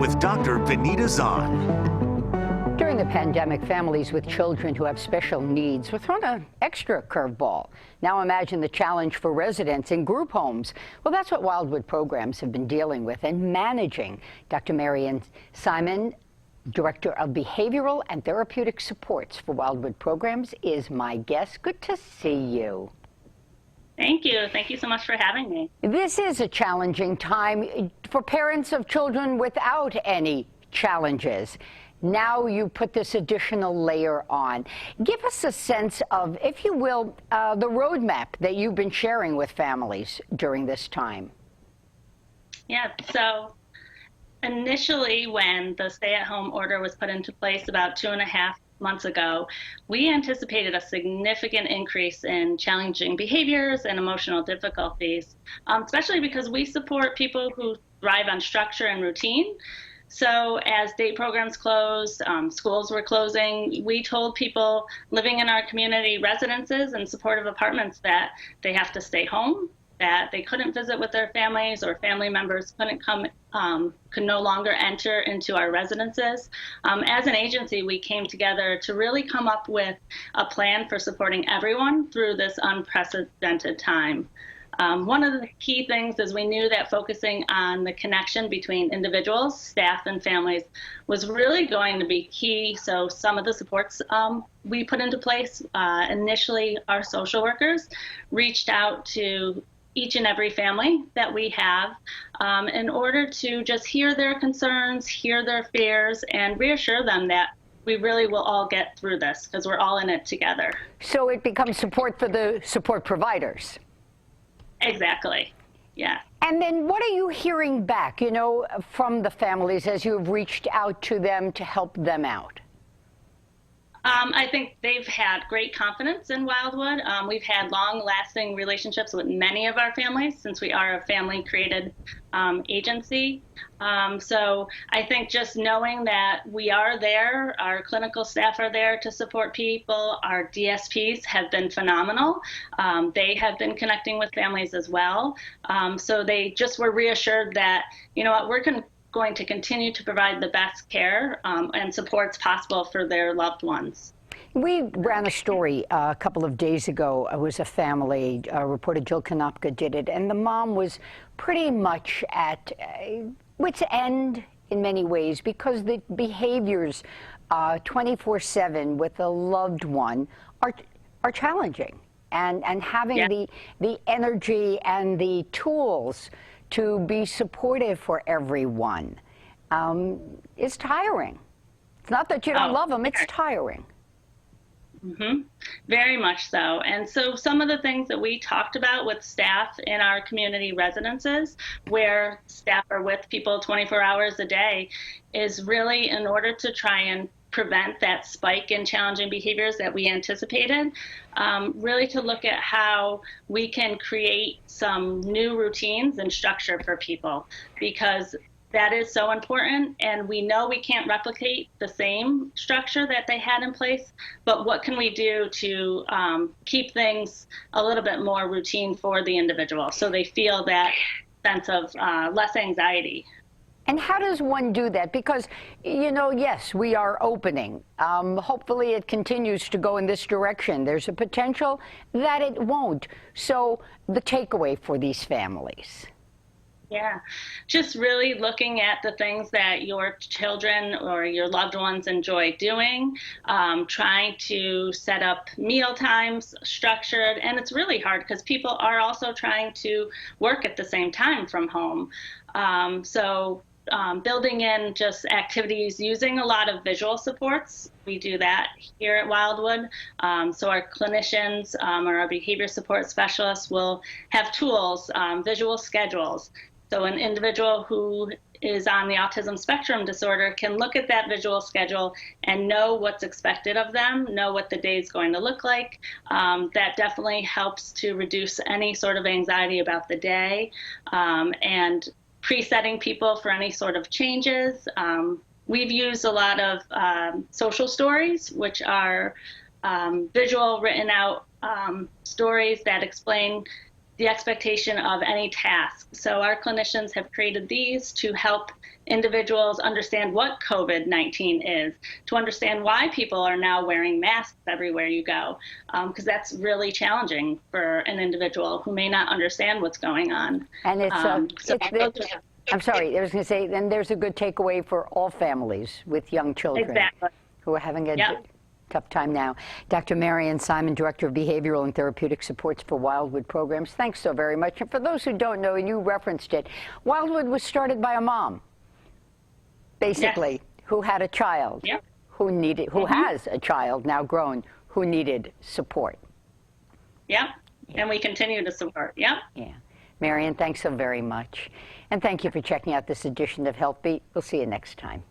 with Dr. Benita Zahn. During the pandemic, families with children who have special needs were thrown an extra curveball. Now imagine the challenge for residents in group homes. Well, that's what Wildwood Programs have been dealing with and managing. Dr. Marian Simon, Director of Behavioral and Therapeutic Supports for Wildwood Programs, is my guest. Good to see you. Thank you. Thank you so much for having me. This is a challenging time for parents of children without any challenges. Now you put this additional layer on. Give us a sense of, if you will, the roadmap that you've been sharing with families during this time. Yeah, so initially when the stay-at-home order was put into place about 2.5 months ago, we anticipated a significant increase in challenging behaviors and emotional difficulties, especially because we support people who thrive on structure and routine. So as day programs closed, schools were closing, we told people living in our community residences and supportive apartments that they have to stay home, that they couldn't visit with their families, or family members couldn't come, could no longer enter into our residences. As an agency, we came together to really come up with a plan for supporting everyone through this unprecedented time. One of the key things is we knew that focusing on the connection between individuals, staff, and families was really going to be key. So some of the supports we put into place, initially our social workers reached out to each and every family that we have in order to just hear their concerns, hear their fears, and reassure them that we really will all get through this because we're all in it together. So it becomes support for the support providers. Exactly, yeah. And then what are you hearing back, you know, from the families as you've reached out to them to help them out? I think they've had great confidence in Wildwood. We've had long-lasting relationships with many of our families since we are a family-created agency. So I think just knowing that we are there, our clinical staff are there to support people, our DSPs have been phenomenal. They have been connecting with families as well. So they just were reassured that, you know what, we're going to continue to provide the best care and supports possible for their loved ones. We ran a story a couple of days ago. It was a family, reporter Jill Konopka did it, and the mom was pretty much at wit's end in many ways because the behaviors 24/7 with a loved one are challenging, and having the energy and the tools to be supportive for everyone is tiring. It's not that you don't love them, it's tiring. Mm-hmm. Very much so. And so some of the things that we talked about with staff in our community residences, where staff are with people 24 hours a day, is really in order to try and prevent that spike in challenging behaviors that we anticipated, really to look at how we can create some new routines and structure for people, because that is so important, and we know we can't replicate the same structure that they had in place, but what can we do to keep things a little bit more routine for the individual so they feel that sense of less anxiety? And how does one do that? Because, you know, yes, we are opening. Hopefully it continues to go in this direction. There's a potential that it won't. So the takeaway for these families. Yeah, just really looking at the things that your children or your loved ones enjoy doing, trying to set up meal times structured. And it's really hard because people are also trying to work at the same time from home. Building in just activities using a lot of visual supports. We do that here at Wildwood. So our clinicians or our behavior support specialists will have tools, visual schedules. So an individual who is on the autism spectrum disorder can look at that visual schedule and know what's expected of them, know what the day is going to look like. That definitely helps to reduce any sort of anxiety about the day, and presetting people for any sort of changes. We've used a lot of social stories, which are visual, written out stories that explain the expectation of any task. So our clinicians have created these to help individuals understand what COVID-19 is, to understand why people are now wearing masks everywhere you go, because that's really challenging for an individual who may not understand what's going on. And I'm sorry, I was going to say, then there's a good takeaway for all families with young children Exactly. who are having a tough time now. Dr. Marian Simon, Director of Behavioral and Therapeutic Supports for Wildwood Programs, thanks so very much. And for those who don't know, and you referenced it, Wildwood was started by a mom, basically, who had a child, who has a child now grown, who needed support. And we continue to support. Yeah. Marian, thanks so very much. And thank you for checking out this edition of Health Beat. We'll see you next time.